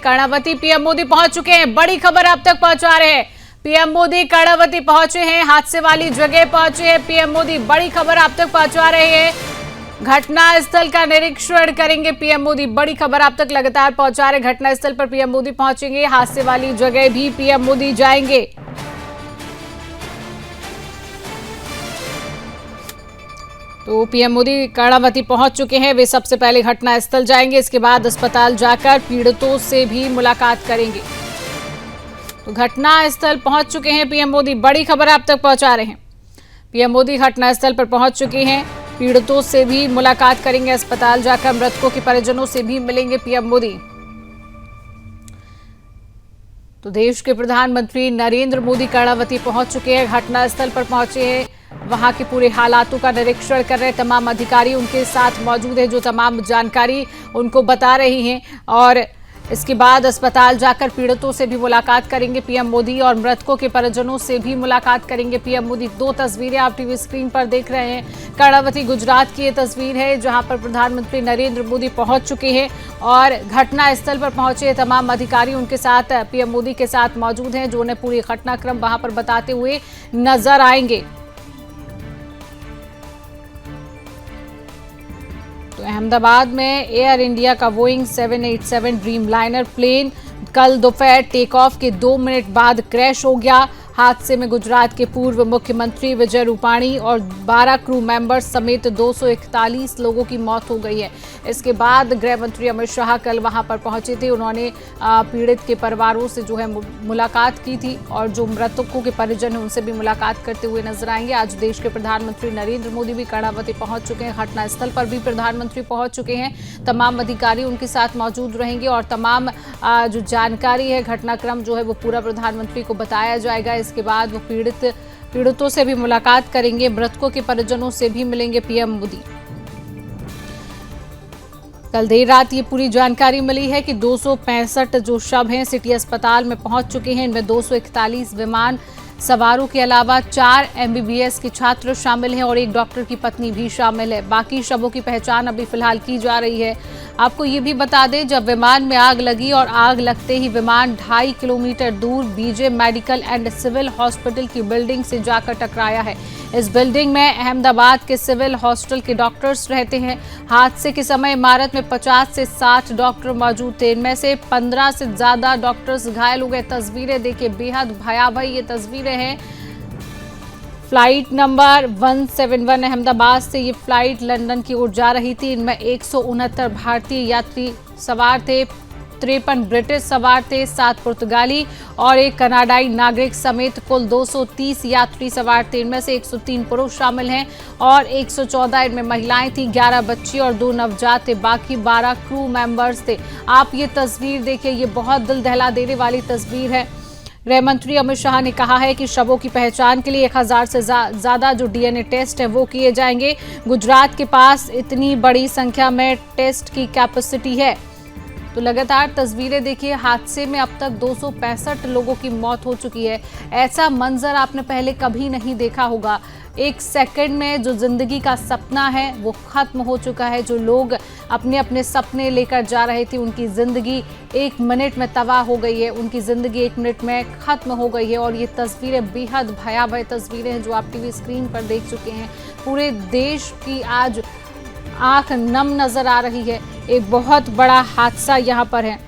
Karnavati PM Modi पहुंच चुके हैं। बड़ी खबर आप तक पहुंचा रहे हैं। पीएम मोदी कर्णावती पहुंचे हैं, हादसे वाली जगह पहुंचे हैं पीएम मोदी। बड़ी खबर आप तक पहुंचा रहे हैं। घटना स्थल का निरीक्षण करेंगे पीएम मोदी। बड़ी खबर आप तक लगातार पहुंचा रहे। घटना स्थल पर पीएम मोदी पहुंचेंगे, हादसे वाली जगह भी पीएम मोदी जाएंगे। तो पीएम मोदी कर्णावती पहुंच चुके हैं। वे सबसे पहले घटना स्थल जाएंगे, इसके बाद अस्पताल जाकर पीड़ितों से भी मुलाकात करेंगे। तो घटना स्थल पहुंच चुके हैं पीएम मोदी। बड़ी खबर आप तक पहुंचा रहे हैं। पीएम मोदी घटना स्थल पर पहुंच चुके हैं, पीड़ितों से भी मुलाकात करेंगे। अस्पताल जाकर मृतकों के परिजनों से भी मिलेंगे पीएम मोदी। तो देश के प्रधानमंत्री नरेंद्र मोदी कर्णावती पहुंच चुके हैं, घटना स्थल पर पहुंचे हैं, वहां के पूरे हालातों का निरीक्षण कर रहे हैं। तमाम अधिकारी उनके साथ मौजूद हैं, जो तमाम जानकारी उनको बता रही हैं। और इसके बाद अस्पताल जाकर पीड़ितों से भी मुलाकात करेंगे पीएम मोदी और मृतकों के परिजनों से भी मुलाकात करेंगे पीएम मोदी। दो तस्वीरें आप टीवी स्क्रीन पर देख रहे हैं। कर्णावती गुजरात की ये तस्वीर है, जहां पर प्रधानमंत्री नरेंद्र मोदी पहुंच चुके हैं और घटना स्थल पर पहुंचे तमाम अधिकारी उनके साथ पीएम मोदी के साथ मौजूद हैं, जो उन्हें पूरी घटनाक्रम वहां पर बताते हुए नजर आएंगे। तो अहमदाबाद में एयर इंडिया का बोइंग 787 ड्रीम लाइनर प्लेन कल दोपहर टेक ऑफ के 2 मिनट बाद क्रैश हो गया। हादसे में गुजरात के पूर्व मुख्यमंत्री विजय रूपाणी और 12 क्रू मेंबर्स समेत 241 लोगों की मौत हो गई है। इसके बाद गृह मंत्री अमित शाह कल वहां पर पहुंचे थे। उन्होंने पीड़ित के परिवारों से जो है मुलाकात की थी और जो मृतकों के परिजन हैं उनसे भी मुलाकात करते हुए नजर आएंगे। आज देश के प्रधानमंत्री नरेंद्र मोदी भी कर्णावती पहुंच चुके हैं। घटनास्थल पर भी प्रधानमंत्री पहुंच चुके हैं। तमाम अधिकारी उनके साथ मौजूद रहेंगे और तमाम जो जानकारी है, घटनाक्रम जो है वो पूरा प्रधानमंत्री को बताया जाएगा। इसके बाद वो पीड़ितों से भी मुलाकात करेंगे, मृतकों के परिजनों से भी मिलेंगे पीएम मोदी। कल देर रात ये पूरी जानकारी मिली है कि 265 जो शव हैं सिटी अस्पताल में पहुंच चुके हैं। इनमें 241 विमान सवारों के अलावा 4 MBBS के छात्र शामिल हैं और एक डॉक्टर की पत्नी भी शामिल है। बाकी शवों की पहचान अभी फिलहाल की जा रही है। आपको ये भी बता दें, जब विमान में आग लगी और आग लगते ही विमान 2.5 किलोमीटर दूर BJ medical and civil hospital की बिल्डिंग से जाकर टकराया है। इस बिल्डिंग में अहमदाबाद के सिविल हॉस्पिटल के डॉक्टर्स रहते हैं। हादसे के समय इमारत में 50 से 60 डॉक्टर मौजूद थे। इनमें से 15 से ज्यादा डॉक्टर्स घायल हो गए। तस्वीरें देखिए, बेहद भयावह ये तस्वीरें हैं। फ्लाइट नंबर 171 अहमदाबाद से ये फ्लाइट लंदन की ओर जा रही थी। इनमें 169 भारतीय यात्री सवार थे, 53 ब्रिटिश सवार थे, 7 पुर्तगाली और एक कनाडाई नागरिक समेत कुल 230 यात्री सवार थे। इनमें से 103 पुरुष शामिल हैं और 114 इनमें महिलाएं थी। 11 बच्ची और 2 नवजात थे। बाकी 12 क्रू मेंबर्स थे। आप ये तस्वीर देखिए, ये बहुत दिल दहला देने वाली तस्वीर है। गृह मंत्री अमित शाह ने कहा है कि शवों की पहचान के लिए 1000 से ज्यादा जो DNA टेस्ट है वो किए जाएंगे। गुजरात के पास इतनी बड़ी संख्या में टेस्ट की कैपेसिटी है। तो लगातार तस्वीरें देखिए, हादसे में अब तक 265 लोगों की मौत हो चुकी है। ऐसा मंजर आपने पहले कभी नहीं देखा होगा। एक सेकंड में जो जिंदगी का सपना है वो खत्म हो चुका है। जो लोग अपने अपने सपने लेकर जा रहे थे, उनकी जिंदगी 1 मिनट में तबाह हो गई है। उनकी जिंदगी 1 मिनट में खत्म हो गई है। और ये तस्वीरें बेहद भयावह तस्वीरें हैं जो आप टीवी स्क्रीन पर देख चुके हैं। पूरे देश की आज आंख नम नजर आ रही है। एक बहुत बड़ा हादसा यहाँ पर है।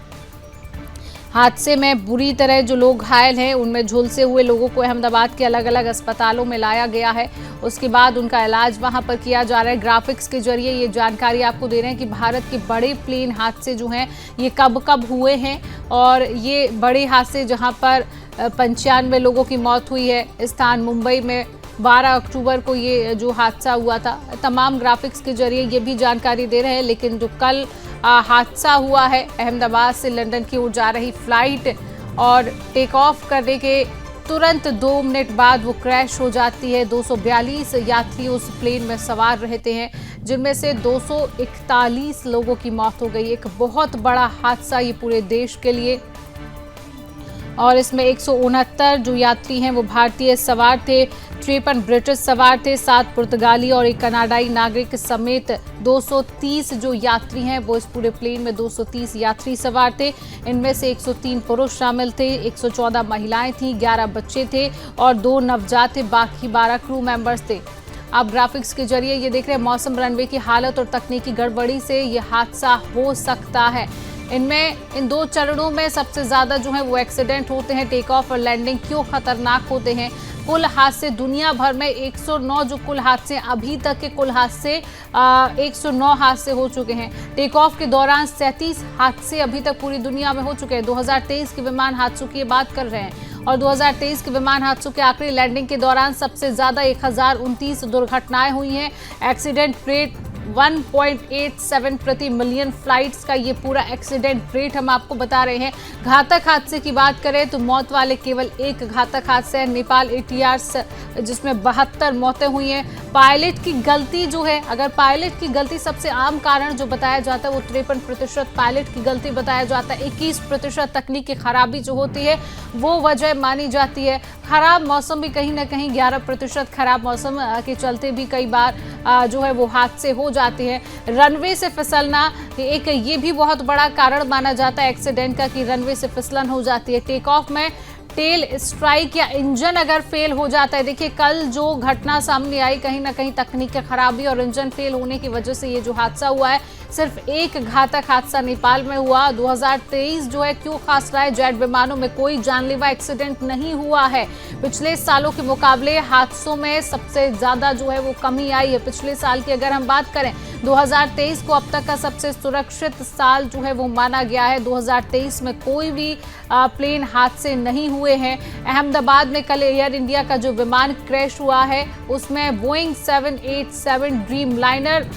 हादसे में बुरी तरह जो लोग घायल हैं, उनमें झुलसे हुए लोगों को अहमदाबाद के अलग अलग अस्पतालों में लाया गया है। उसके बाद उनका इलाज वहां पर किया जा रहा है। ग्राफिक्स के जरिए ये जानकारी आपको दे रहे हैं कि भारत के बड़े प्लेन हादसे जो हैं ये कब कब हुए हैं। और ये बड़े हादसे जहां पर 95 लोगों की मौत हुई है। स्थान मुंबई में 12 अक्टूबर को ये जो हादसा हुआ था। तमाम ग्राफिक्स के जरिए ये भी जानकारी दे रहे हैं। लेकिन जो कल हादसा हुआ है, अहमदाबाद से लंदन की ओर जा रही फ्लाइट और टेक ऑफ करने के तुरंत 2 मिनट बाद वो क्रैश हो जाती है। 242 यात्री उस प्लेन में सवार रहते हैं, जिनमें से 241 लोगों की मौत हो गई। एक बहुत बड़ा हादसा ये पूरे देश के लिए। और इसमें 169 जो यात्री हैं वो भारतीय सवार थे। 53 ब्रिटिश सवार थे, 7 पुर्तगाली और एक कनाडाई नागरिक समेत 230 जो यात्री हैं वो इस पूरे प्लेन में 230 यात्री सवार थे। इनमें से 103 पुरुष शामिल थे, 114 महिलाएं थीं, 11 बच्चे थे और 2 नवजात थे। बाकी 12 क्रू मेंबर्स थे। आप ग्राफिक्स के जरिए ये देख रहे हैं मौसम, रनवे की हालत और तकनीकी गड़बड़ी से ये हादसा हो सकता है। इन 2 चरणों में सबसे ज्यादा जो है वो एक्सीडेंट होते हैं। टेक ऑफ और लैंडिंग क्यों खतरनाक होते हैं? कुल हादसे दुनिया भर में 109 जो कुल हादसे अभी तक के कुल हादसे 109 हादसे हो चुके हैं। टेक ऑफ के दौरान 37 हादसे अभी तक पूरी दुनिया में हो चुके हैं। 2023 के विमान हादसों की बात कर रहे हैं और 2023 के विमान हादसों के आखिरी लैंडिंग के दौरान सबसे ज्यादा 1029 दुर्घटनाएं हुई हैं। एक्सीडेंट रेट 1.87 प्रति मिलियन फ्लाइट्स का ये पूरा एक्सीडेंट रेट हम आपको बता रहे हैं। घातक हादसे की बात करें तो मौत वाले केवल एक घातक हादसा है, नेपाल ATR जिसमें 72 मौतें हुई हैं। पायलट की गलती जो है, अगर पायलट की गलती सबसे आम कारण जो बताया जाता है वो 53% पायलट की गलती बताया जाता है। 21% तकनीक की खराबी जो होती है वो वजह मानी जाती है। खराब मौसम भी कहीं ना कहीं 11% खराब मौसम के चलते भी कई बार जो है वो हादसे हो जाते हैं। रनवे से फिसलना एक ये भी बहुत बड़ा कारण माना जाता है एक्सीडेंट का कि रनवे से फिसलन हो जाती है। टेक ऑफ में टेल स्ट्राइक या इंजन अगर फेल हो जाता है, देखिए कल जो घटना सामने आई कहीं ना कहीं तकनीक की खराबी और इंजन फेल होने की वजह से ये जो हादसा हुआ है। सिर्फ एक घातक हादसा नेपाल में हुआ। 2023 जो है क्यों खास रहा है? जेट विमानों में कोई जानलेवा एक्सीडेंट नहीं हुआ है। पिछले सालों के मुकाबले हादसों में सबसे ज्यादा जो है वो कमी आई है। पिछले साल की अगर हम बात करें 2023 को अब तक का सबसे सुरक्षित साल जो है वो माना गया है। 2023 में कोई भी प्लेन हादसे नहीं हुए हैं। अहमदाबाद में कल एयर इंडिया का जो विमान क्रैश हुआ है उसमें बोइंग 787 ड्रीम लाइनर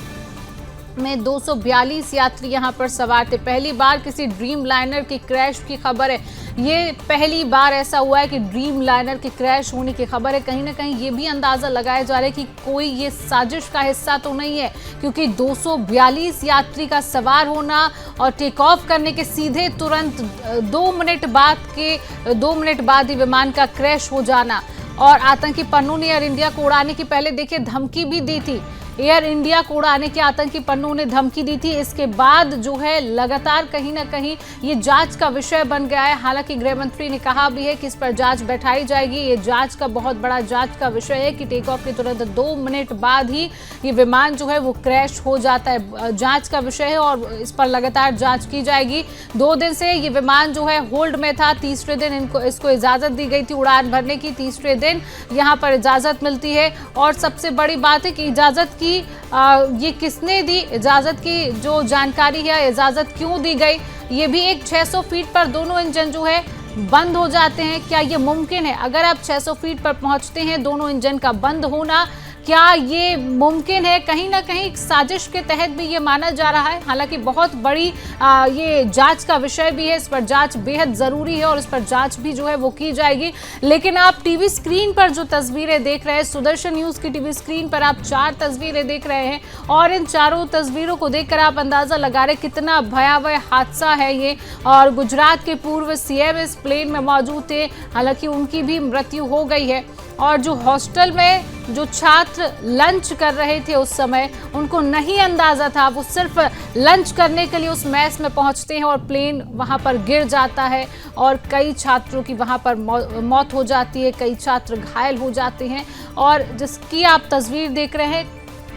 में 242 यात्री यहां पर सवार थे। पहली बार किसी ड्रीम लाइनर की क्रैश की खबर है। ये पहली बार ऐसा हुआ है कि ड्रीम लाइनर के क्रैश होने की खबर है। कहीं ना कहीं ये भी अंदाजा लगाया जा रहा है कि कोई ये साजिश का हिस्सा तो नहीं है, क्योंकि 242 यात्री का सवार होना और टेक ऑफ करने के सीधे तुरंत 2 मिनट बाद ही विमान का क्रैश हो जाना। और आतंकी पन्नों ने एयर इंडिया को उड़ाने की पहले देखिए धमकी भी दी थी। एयर इंडिया को उड़ाने के आतंकी पन्नों ने धमकी दी थी। इसके बाद जो है लगातार कहीं ना कहीं ये जांच का विषय बन गया है। हालांकि गृह मंत्री ने कहा भी है कि इस पर जांच बैठाई जाएगी। ये जांच का बहुत बड़ा जांच का विषय है कि टेक ऑफ के तुरंत 2 मिनट बाद ही ये विमान जो है वो क्रैश हो जाता है। जांच का विषय है और इस पर लगातार जांच की जाएगी। 2 दिन से ये विमान जो है होल्ड में था। तीसरे दिन इसको इजाजत दी गई थी उड़ान भरने की। तीसरे दिन यहाँ पर इजाजत मिलती है। और सबसे बड़ी बात है कि इजाजत की ये किसने दी, इजाजत की जो जानकारी है, इजाजत क्यों दी गई? ये भी एक 600 फीट पर दोनों इंजन जो है बंद हो जाते हैं। क्या ये मुमकिन है? अगर आप 600 फीट पर पहुंचते हैं दोनों इंजन का बंद होना, क्या ये मुमकिन है? कहीं ना कहीं साजिश के तहत भी ये माना जा रहा है। हालांकि बहुत बड़ी ये जांच का विषय भी है। इस पर जांच बेहद जरूरी है और इस पर जांच भी जो है वो की जाएगी। लेकिन आप टीवी स्क्रीन पर जो तस्वीरें देख रहे हैं, सुदर्शन न्यूज की टीवी स्क्रीन पर आप 4 तस्वीरें देख रहे हैं और इन चारों तस्वीरों को देखकर आप अंदाजा लगा रहे कितना भयावह हादसा है ये। और गुजरात के पूर्व CM इस प्लेन में मौजूद थे। हालांकि उनकी भी मृत्यु हो गई है। और जो हॉस्टल में जो छात्र लंच कर रहे थे उस समय, उनको नहीं अंदाजा था, वो सिर्फ लंच करने के लिए उस मेस में पहुंचते हैं और प्लेन वहां पर गिर जाता है और कई छात्रों की वहां पर मौत हो जाती है, कई छात्र घायल हो जाते हैं। और जिसकी आप तस्वीर देख रहे हैं,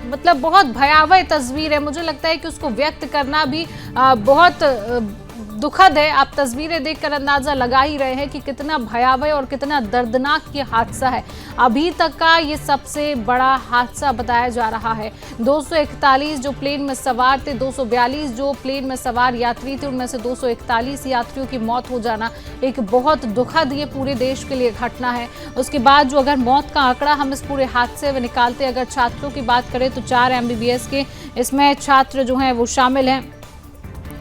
मतलब बहुत भयावह तस्वीर है। मुझे लगता है कि उसको व्यक्त करना भी बहुत दुखद है। आप तस्वीरें देखकर अंदाजा लगा ही रहे हैं कि कितना भयावह और कितना दर्दनाक ये हादसा है। अभी तक का ये सबसे बड़ा हादसा बताया जा रहा है। 241 जो प्लेन में सवार थे, 242 जो प्लेन में सवार यात्री थे, उनमें से 241 यात्रियों की मौत हो जाना एक बहुत दुखद ये पूरे देश के लिए घटना है। उसके बाद जो अगर मौत का आंकड़ा हम इस पूरे हादसे में निकालते, अगर छात्रों की बात करें तो 4 MBBS के इसमें छात्र जो हैं वो शामिल हैं।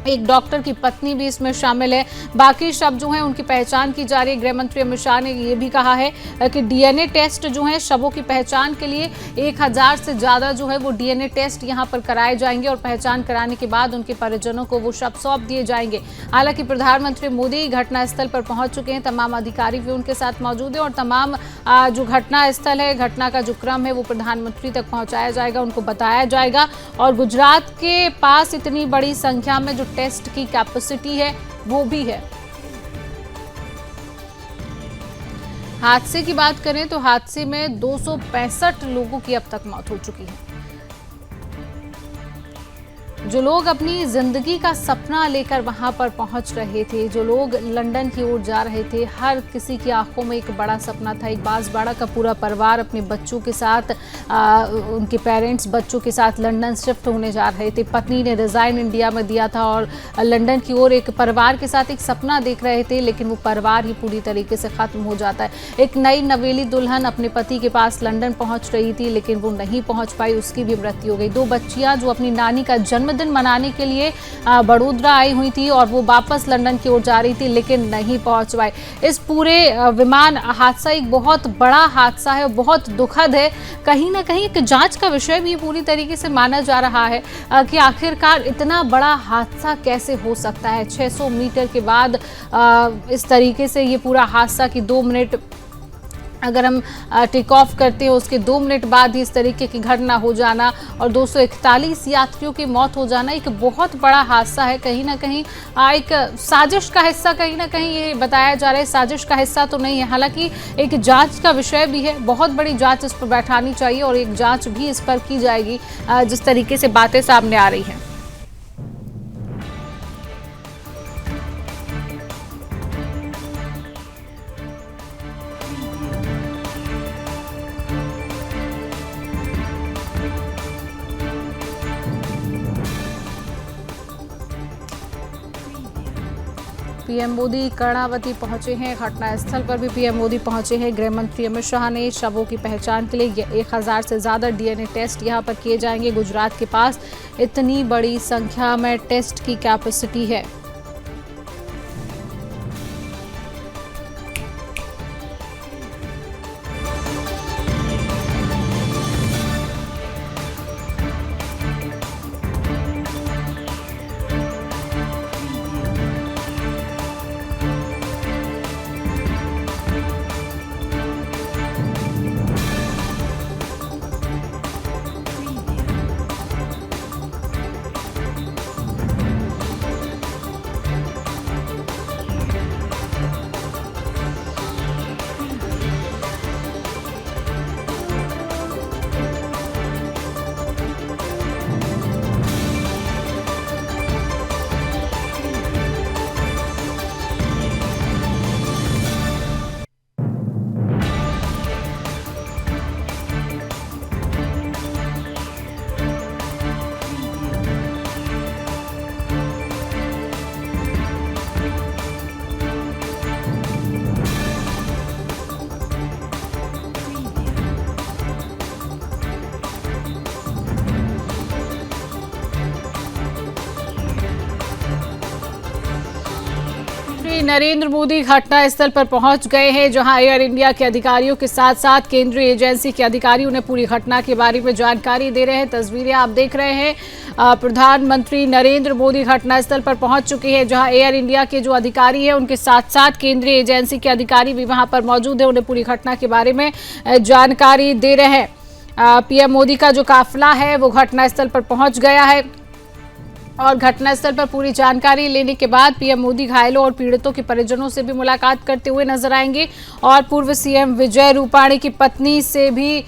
एक डॉक्टर की पत्नी भी इसमें शामिल है। बाकी शव जो हैं उनकी पहचान की जा रही है। गृह मंत्री अमित शाह ने ये भी कहा है कि डीएनए टेस्ट जो है शवों की पहचान के लिए 1000 से ज्यादा जो है वो डीएनए टेस्ट यहां पर कराए जाएंगे और पहचान कराने के बाद उनके परिजनों को वो शव सौंप दिए जाएंगे। हालांकि प्रधानमंत्री मोदी घटनास्थल पर पहुंच चुके हैं, तमाम अधिकारी भी उनके साथ मौजूद है और तमाम जो घटनास्थल है, घटना का जो क्रम है वो प्रधानमंत्री तक पहुंचाया जाएगा, उनको बताया जाएगा। और गुजरात के पास इतनी बड़ी संख्या में जो टेस्ट की कैपेसिटी है वो भी है। हादसे की बात करें तो हादसे में 265 लोगों की अब तक मौत हो चुकी है। जो लोग अपनी जिंदगी का सपना लेकर वहां पर पहुंच रहे थे, जो लोग लंदन की ओर जा रहे थे, हर किसी की आंखों में एक बड़ा सपना था। एक बांसवाड़ा का पूरा परिवार अपने बच्चों के साथ उनके पेरेंट्स बच्चों के साथ लंदन शिफ्ट होने जा रहे थे। पत्नी ने रिजाइन इंडिया में दिया था और लंदन की ओर एक परिवार के साथ एक सपना देख रहे थे, लेकिन वो परिवार ही पूरी तरीके से खत्म हो जाता है। एक नई नवेली दुल्हन अपने पति के पास लंदन पहुंच रही थी, लेकिन वो नहीं पहुंच पाई, उसकी भी मृत्यु हो गई। 2 बच्चियां जो अपनी नानी का जन्मदिन मनाने के लिए बड़ोदरा आई हुई थी और वो वापस लंदन की ओर जा रही थी, लेकिन नहीं पहुंच पाई। इस पूरे विमान हादसा एक बहुत बड़ा हादसा है और बहुत दुखद है। कहीं ना कहीं एक जांच का विषय भी पूरी तरीके से माना जा रहा है कि आखिरकार इतना बड़ा हादसा कैसे हो सकता है। 600 मीटर के बाद इस तरीके से ये पूरा हादसा कि 2 मिनट अगर हम टेक ऑफ करते हैं उसके 2 मिनट बाद ही इस तरीके की घटना हो जाना और 241 यात्रियों की मौत हो जाना एक बहुत बड़ा हादसा है। कहीं ना कहीं एक साजिश का हिस्सा कहीं ना कहीं ये बताया जा रहा है। साजिश का हिस्सा तो नहीं है, हालांकि एक जांच का विषय भी है। बहुत बड़ी जांच इस पर बैठानी चाहिए और एक जांच भी इस पर की जाएगी जिस तरीके से बातें सामने आ रही हैं। पीएम मोदी कर्णावती पहुंचे हैं। घटनास्थल पर भी पीएम मोदी पहुंचे हैं। गृह मंत्री अमित शाह ने शवों की पहचान के लिए 1000 से ज्यादा डीएनए टेस्ट यहां पर किए जाएंगे। गुजरात के पास इतनी बड़ी संख्या में टेस्ट की कैपेसिटी है। नरेंद्र मोदी घटनास्थल पर पहुंच गए हैं, जहां एयर इंडिया के अधिकारियों के साथ साथ केंद्रीय एजेंसी के अधिकारी उन्हें पूरी घटना के बारे में जानकारी दे रहे हैं। तस्वीरें आप देख रहे हैं। प्रधानमंत्री नरेंद्र मोदी घटनास्थल पर पहुंच चुके हैं, जहां एयर इंडिया के जो अधिकारी हैं उनके साथ साथ केंद्रीय एजेंसी के अधिकारी भी वहां पर मौजूद हैं, उन्हें पूरी घटना के बारे में जानकारी दे रहे हैं। पीएम मोदी का जो काफिला है वो घटनास्थल पर पहुंच गया है और घटनास्थल पर पूरी जानकारी लेने के बाद पीएम मोदी घायलों और पीड़ितों के परिजनों से भी मुलाकात करते हुए नजर आएंगे और पूर्व सीएम विजय रूपाणी की पत्नी से भी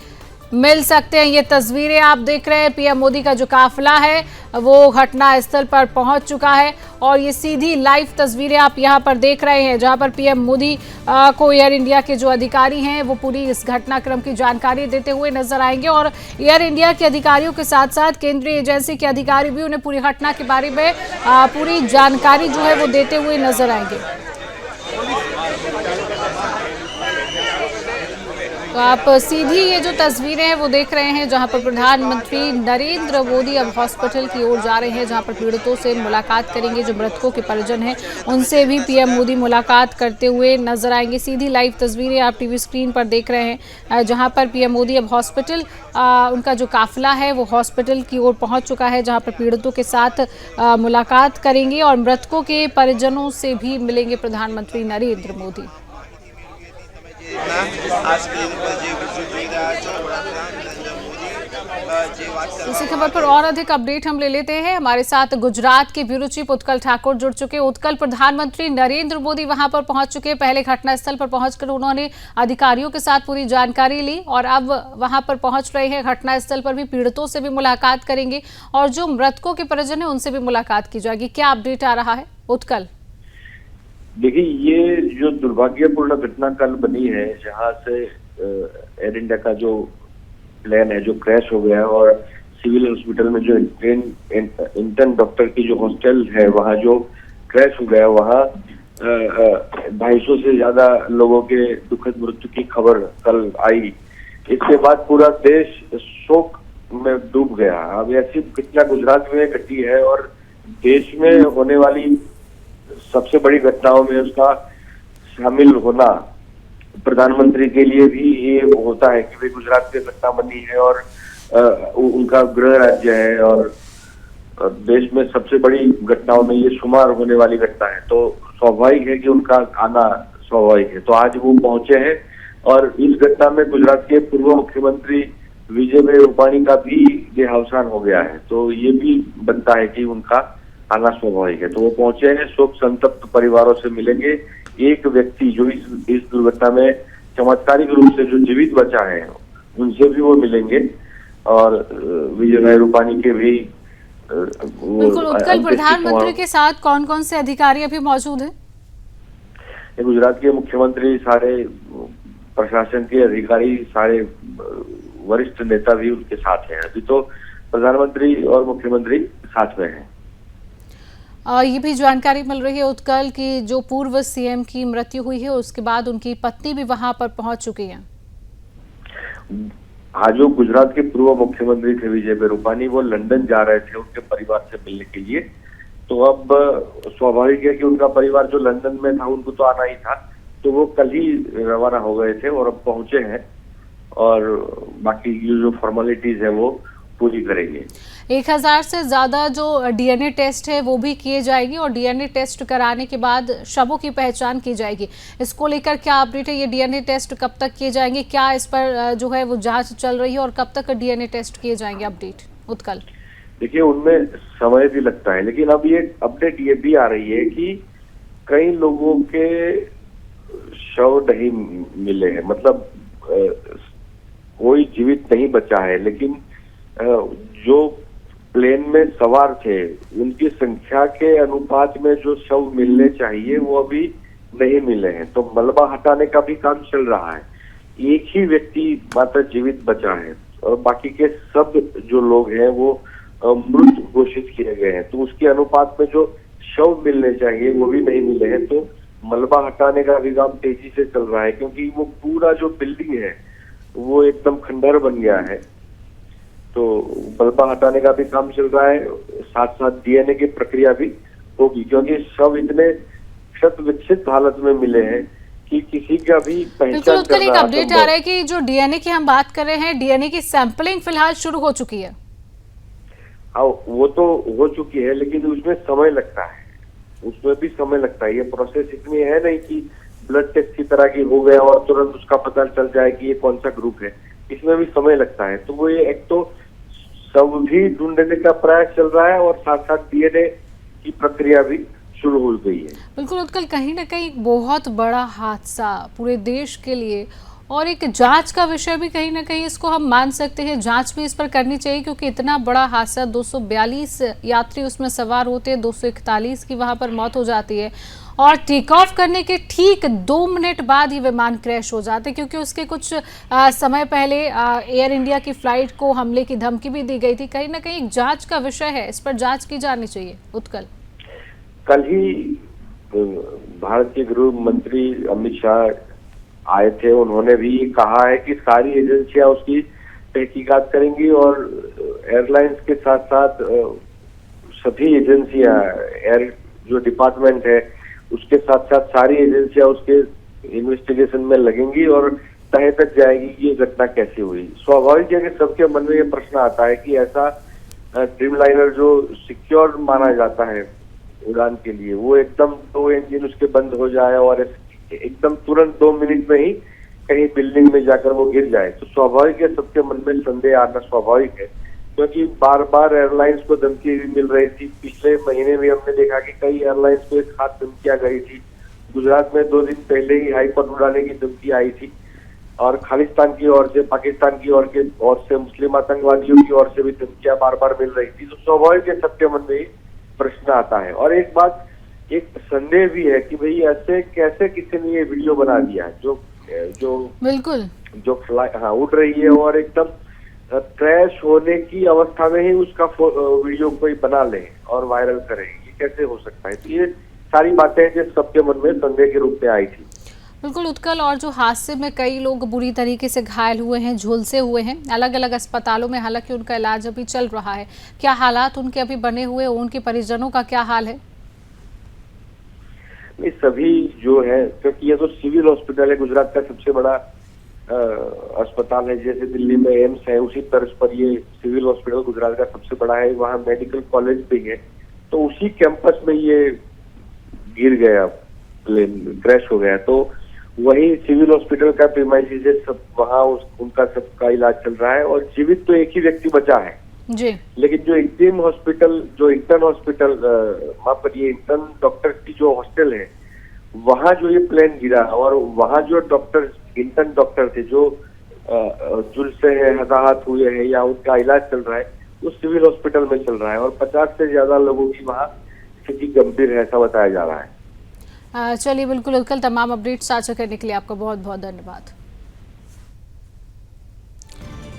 मिल सकते हैं। ये तस्वीरें आप देख रहे हैं। पीएम मोदी का जो काफिला है वो घटनास्थल पर पहुंच चुका है और ये सीधी लाइव तस्वीरें आप यहां पर देख रहे हैं, जहां पर पीएम मोदी को एयर इंडिया के जो अधिकारी हैं वो पूरी इस घटनाक्रम की जानकारी देते हुए नजर आएंगे और एयर इंडिया के अधिकारियों के साथ साथ केंद्रीय एजेंसी के अधिकारी भी उन्हें पूरी घटना के बारे में पूरी जानकारी जो है वो देते हुए नजर आएंगे। तो आप सीधी ये जो तस्वीरें हैं वो देख रहे हैं जहां पर प्रधानमंत्री नरेंद्र मोदी अब हॉस्पिटल की ओर जा रहे हैं, जहां पर पीड़ितों से मुलाकात करेंगे। जो मृतकों के परिजन हैं उनसे भी पीएम मोदी मुलाकात करते हुए नजर आएंगे। सीधी लाइव तस्वीरें आप टीवी स्क्रीन पर देख रहे हैं, जहां पर पीएम मोदी अब हॉस्पिटल, उनका जो काफिला है वो हॉस्पिटल की ओर पहुंच चुका है, जहां पर पीड़ितों के साथ मुलाकात करेंगे और मृतकों के परिजनों से भी मिलेंगे प्रधानमंत्री नरेंद्र मोदी। इसी खबर पर और अधिक अपडेट हम ले लेते हैं। हमारे साथ गुजरात के ब्यूरो चीफ उत्कल ठाकुर जुड़ चुके हैं। उत्कल, प्रधानमंत्री नरेंद्र मोदी वहां पर पहुंच चुके हैं। पहले घटनास्थल पर पहुंचकर उन्होंने अधिकारियों के साथ पूरी जानकारी ली और अब वहां पर पहुंच रहे हैं। घटनास्थल पर भी पीड़ितों से भी मुलाकात करेंगे और जो मृतकों के परिजन है उनसे भी मुलाकात की जाएगी। क्या अपडेट आ रहा है उत्कल? देखिए, ये जो दुर्भाग्यपूर्ण घटना कल बनी है, जहां से एयर इंडिया का जो प्लेन है जो क्रैश हो गया और सिविल हॉस्पिटल में जो इंटर्न डॉक्टर की जो हॉस्टल है वहां जो क्रैश हो गया, वहां 250 से ज्यादा लोगों के दुखद मृत्यु की खबर कल आई। इसके बाद पूरा देश शोक में डूब गया। अब ऐसी घटना गुजरात में घटी है और देश में होने वाली सबसे बड़ी घटनाओं में उसका शामिल होना प्रधानमंत्री के लिए भी ये होता है कि वे गुजरात में घटना बनी है और उनका गृह राज्य है और देश में सबसे बड़ी घटनाओं में ये शुमार होने वाली घटना है, तो स्वाभाविक है कि उनका आना स्वाभाविक है। तो आज वो पहुंचे हैं और इस घटना में गुजरात के पूर्व मुख्यमंत्री विजय रूपाणी का भी देहावसान हो गया है, तो ये भी बनता है कि उनका आना स्वाभाविक है। तो वो पहुंचे हैं, शोक संतप्त परिवारों से मिलेंगे। एक व्यक्ति जो इस दुर्घटना में चमत्कारिक रूप से जो जीवित बचा है उनसे भी वो मिलेंगे और विजय रूपाणी के भी बिल्कुल। उत्कल, प्रधानमंत्री के साथ कौन कौन से अधिकारी अभी मौजूद हैं? गुजरात के मुख्यमंत्री, सारे प्रशासन के अधिकारी, सारे वरिष्ठ नेता भी उनके साथ हैं। अभी तो प्रधानमंत्री और मुख्यमंत्री साथ में हैं। ये भी जानकारी मिल रही है उत्कल की जो पूर्व सीएम की मृत्यु हुई है उसके बाद उनकी पत्नी भी वहां पर पहुंच चुकी हैं। आज जो गुजरात के पूर्व मुख्यमंत्री थे विजय रूपाणी, वो लंदन जा रहे थे उनके परिवार से मिलने के लिए। तो अब स्वाभाविक है कि उनका परिवार जो लंदन में था उनको तो आना ही था, तो वो कल ही रवाना हो गए थे और अब पहुंचे हैं और बाकी जो फॉर्मेलिटीज है वो पूरी करेंगे। 1000 से ज्यादा जो डीएनए टेस्ट है वो भी किए जाएगी और डीएनए टेस्ट कराने के बाद शवों की पहचान की जाएगी। इसको लेकर क्या अपडेट है? ये डीएनए टेस्ट कब तक किए जाएंगे? क्या इस पर जो है वो जांच चल रही है और कब तक डीएनए टेस्ट किए जाएंगे? अपडेट उत्कल। देखिए, उनमें समय भी लगता है, लेकिन अब ये अपडेट ये भी आ रही है कि कई लोगों के शव नहीं मिले हैं, मतलब कोई जीवित नहीं बचा है, लेकिन जो प्लेन में सवार थे उनकी संख्या के अनुपात में जो शव मिलने चाहिए वो अभी नहीं मिले हैं। तो मलबा हटाने का भी काम चल रहा है। एक ही व्यक्ति मात्र जीवित बचा है और बाकी के सब जो लोग हैं वो मृत घोषित किए गए हैं। तो उसके अनुपात में जो शव मिलने चाहिए वो भी नहीं मिले हैं। तो मलबा हटाने का भी काम तेजी से चल रहा है, क्योंकि वो पूरा जो बिल्डिंग है वो एकदम खंडहर बन गया है। तो मलबा हटाने का भी काम चल रहा है, साथ साथ डीएनए की प्रक्रिया भी होगी, क्योंकि शव इतने क्षत विक्षित हालत में मिले हैं कि किसी का भी पहचान करना। एक अपडेट आ रहा है कि जो डीएनए की हम बात कर रहे हैं, डीएनए की सैंपलिंग फिलहाल शुरू हो चुकी है। हाँ, वो तो हो चुकी है, लेकिन उसमें समय लगता है, उसमें भी समय लगता है। ये प्रोसेस इतनी है नहीं कि ब्लड टेस्ट की तरह की हो गया और तुरंत उसका पता चल जाए कि ये कौन सा ग्रुप है। इसमें भी समय लगता है। तो वो ये एक तो सब भी ढूंढने का प्रयास चल रहा है और साथ साथ डीएनए की प्रक्रिया भी शुरू हो गई है। बिल्कुल उत्कल, कहीं ना कहीं बहुत बड़ा हादसा पूरे देश के लिए और एक जांच का विषय भी कहीं ना कहीं इसको हम मान सकते हैं। जांच भी इस पर करनी चाहिए क्योंकि इतना बड़ा हादसा, 242 यात्री उसमें सवार होते हैं, 241 की वहां पर मौत हो जाती है और टेक ऑफ करने के ठीक 2 मिनट बाद ही विमान क्रैश हो जाते, क्योंकि उसके कुछ समय पहले एयर इंडिया की फ्लाइट को हमले की धमकी भी दी गई थी। कहीं ना कहीं एक जांच का विषय है, इस पर जांच की जानी चाहिए। उत्कल, कल ही भारत के गृह मंत्री अमित शाह आए थे, उन्होंने भी कहा है कि सारी एजेंसियां उसकी तहकीकात करेंगी और एयरलाइंस के साथ साथ सभी एजेंसियां, एयर जो डिपार्टमेंट है उसके साथ साथ सारी एजेंसियां उसके इन्वेस्टिगेशन में लगेंगी और तह तक जाएगी कि ये घटना कैसे हुई। स्वाभाविक है कि सबके मन में ये प्रश्न आता है कि ऐसा ड्रीमलाइनर जो सिक्योर माना जाता है उड़ान के लिए, वो एकदम 2 इंजन उसके बंद हो जाए और एकदम तुरंत 2 मिनट में ही कहीं बिल्डिंग में जाकर वो गिर जाए, तो स्वाभाविक है सबके मन में संदेह आना स्वाभाविक है, क्योंकि बार बार एयरलाइंस को धमकी भी मिल रही थी। पिछले महीने में हमने देखा कि कई एयरलाइंस को एक खास धमकियां गई थी। गुजरात में 2 दिन पहले ही हाईकोर्ट उड़ाने की धमकी आई थी और खालिस्तान की ओर से, पाकिस्तान की ओर से, मुस्लिम आतंकवादियों की ओर से भी धमकियां बार बार मिल रही थी। तो स्वाभाविक है सबके मन में प्रश्न आता है। और एक बात, एक संदेह भी है कि भाई ऐसे कैसे किसी ने ये वीडियो बना दिया जो बिल्कुल जो उड़ रही है और एकदम क्रैश होने की अवस्था में ही उसका वीडियो कोई बना ले और वायरल करे, ये कैसे हो सकता है? तो ये सारी बातें जो सबके मन में संदेह के रूप में आई थी। बिल्कुल उत्कल, और जो हादसे में कई लोग बुरी तरीके से घायल हुए हैं, झुलसे हुए हैं अलग अलग अस्पतालों में, हालांकि उनका इलाज अभी चल रहा है, क्या हालात उनके अभी बने हुए, उनके परिजनों का क्या हाल है? ये सभी जो है, क्योंकि ये तो सिविल हॉस्पिटल है, गुजरात का सबसे बड़ा अस्पताल है, जैसे दिल्ली में एम्स है उसी तर्ज पर ये सिविल हॉस्पिटल गुजरात का सबसे बड़ा है, वहाँ मेडिकल कॉलेज भी है, तो उसी कैंपस में ये गिर गया, प्लेन क्रैश हो गया। तो वही सिविल हॉस्पिटल का प्रीमाइसेस है, सब वहाँ उनका सबका इलाज चल रहा है और जीवित तो एक ही व्यक्ति बचा है जी। लेकिन जो इंटर्न हॉस्पिटल वहाँ पर ये इंटर्न डॉक्टर की जो हॉस्टल है, वहाँ जो ये प्लेन गिरा और वहाँ जो इंटर्न डॉक्टर थे जो झुलसे हैं, हताहत हुए हैं या उनका इलाज चल रहा है, वो सिविल हॉस्पिटल में चल रहा है और 50 से ज्यादा लोगों की वहाँ स्थिति गंभीर है, ऐसा बताया जा रहा है। चलिए बिल्कुल उत्कल, तमाम अपडेट साझा करने के लिए आपका बहुत बहुत धन्यवाद।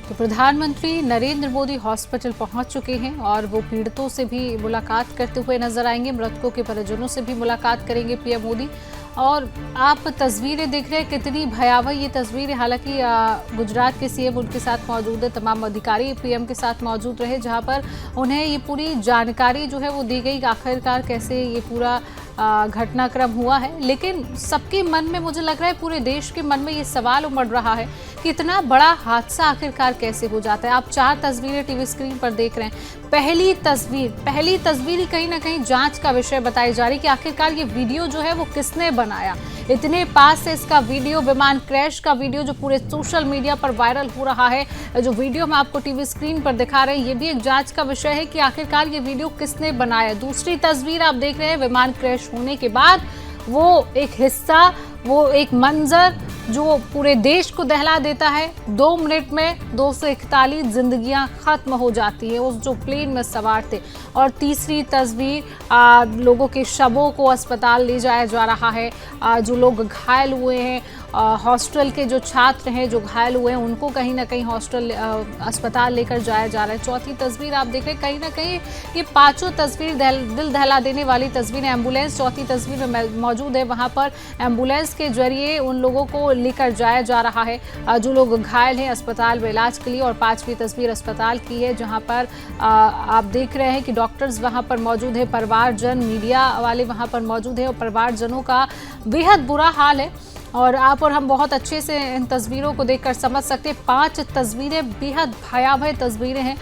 तो प्रधानमंत्री नरेंद्र मोदी हॉस्पिटल पहुंच चुके हैं और वो पीड़ितों से भी मुलाकात करते हुए नजर आएंगे, मृतकों के परिजनों से भी मुलाकात करेंगे पीएम मोदी। और आप तस्वीरें देख रहे हैं, कितनी भयावह ये तस्वीरें। हालांकि गुजरात के सीएम उनके साथ मौजूद है, तमाम अधिकारी पीएम के साथ मौजूद रहे, जहां पर उन्हें ये पूरी जानकारी जो है वो दी गई आखिरकार कैसे ये पूरा घटनाक्रम हुआ है। लेकिन सबके मन में, मुझे लग रहा है पूरे देश के मन में ये सवाल उमड़ रहा है कि इतना बड़ा हादसा आखिरकार कैसे हो जाता है। आप 4 तस्वीरें टीवी स्क्रीन पर देख रहे हैं। पहली तस्वीर ही कहीं ना कहीं जांच का विषय बताई जा रही कि आखिरकार ये वीडियो जो है वो किसने बनाया। इतने पास से इसका वीडियो, विमान क्रैश का वीडियो जो पूरे सोशल मीडिया पर वायरल हो रहा है, जो वीडियो हम आपको टीवी स्क्रीन पर दिखा रहे हैं, ये भी एक जांच का विषय है कि आखिरकार ये वीडियो किसने बनाया। दूसरी तस्वीर आप देख रहे हैं, विमान क्रैश होने के बाद वो एक हिस्सा, वो एक मंजर जो पूरे देश को दहला देता है। 2 मिनट में 241 जिंदगियां खत्म हो जाती है उस जो प्लेन में सवार थे। और तीसरी तस्वीर, लोगों के शवों को अस्पताल ले जाया जा रहा है, जो लोग घायल हुए हैं, हॉस्टल के जो छात्र हैं जो घायल हुए हैं, उनको कहीं ना कहीं अस्पताल लेकर जाया जा रहा है। चौथी तस्वीर आप देख रहे हैं, कहीं ना कहीं ये 5 तस्वीर दिल दहला देने वाली तस्वीर है। एम्बुलेंस चौथी तस्वीर में मौजूद है, वहां पर एम्बुलेंस के जरिए उन लोगों को लेकर जाया जा रहा है जो लोग घायल हैं अस्पताल में इलाज के लिए। और 5वीं तस्वीर अस्पताल की है, जहां पर आप देख रहे हैं कि डॉक्टर्स वहां पर मौजूद है, परिवारजन, मीडिया वाले वहां पर मौजूद है और परिवारजनों का बेहद बुरा हाल है। और आप और हम बहुत अच्छे से इन तस्वीरों को देखकर समझ सकते हैं। 5 तस्वीरें बेहद भयावह तस्वीरें हैं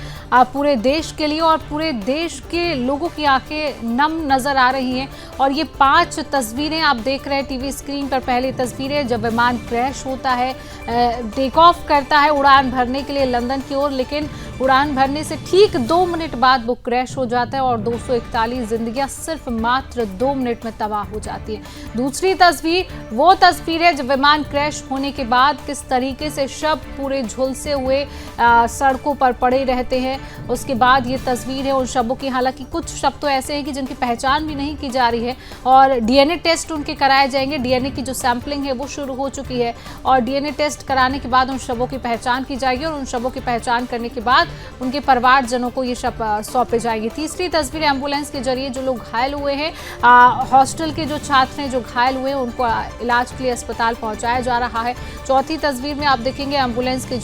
पूरे देश के लिए, और पूरे देश के लोगों की आंखें नम नजर आ रही हैं। और ये 5 तस्वीरें आप देख रहे हैं टीवी स्क्रीन पर। पहली तस्वीर है जब विमान क्रैश होता है, टेक ऑफ करता है उड़ान भरने के लिए लंदन की ओर, लेकिन उड़ान भरने से ठीक 2 मिनट बाद वो क्रैश हो जाता है और 241 जिंदगियां सिर्फ मात्र 2 मिनट में तबाह हो जाती है। दूसरी तस्वीर वो तस्वीर है जब विमान क्रैश होने के बाद किस तरीके से शव पूरे झुलसे हुए सड़कों पर पड़े रहते हैं। उसके बाद ये तस्वीर है उन शवों की। हालांकि कुछ शव तो ऐसे हैं कि जिनकी पहचान भी नहीं की जा रही है और डीएनए टेस्ट उनके कराए जाएंगे। डीएनए की जो सैंपलिंग है वो शुरू हो चुकी है और डीएनए टेस्ट कराने के बाद उन शवों की पहचान की जाएगी और उन शवों की पहचान करने के बाद बाद उनके परिवारजनों को ये शव सौंपे जाएंगे। तीसरी तस्वीर एम्बुलेंस के जरिए जो लोग घायल हुए हैं, हॉस्टल के जो छात्र हैं जो घायल हुए हैं, उनको इलाज के लिए अस्पताल पहुंचाया जा रहा है। चौथी तस्वीर में आप देखेंगे एम्बुलेंस के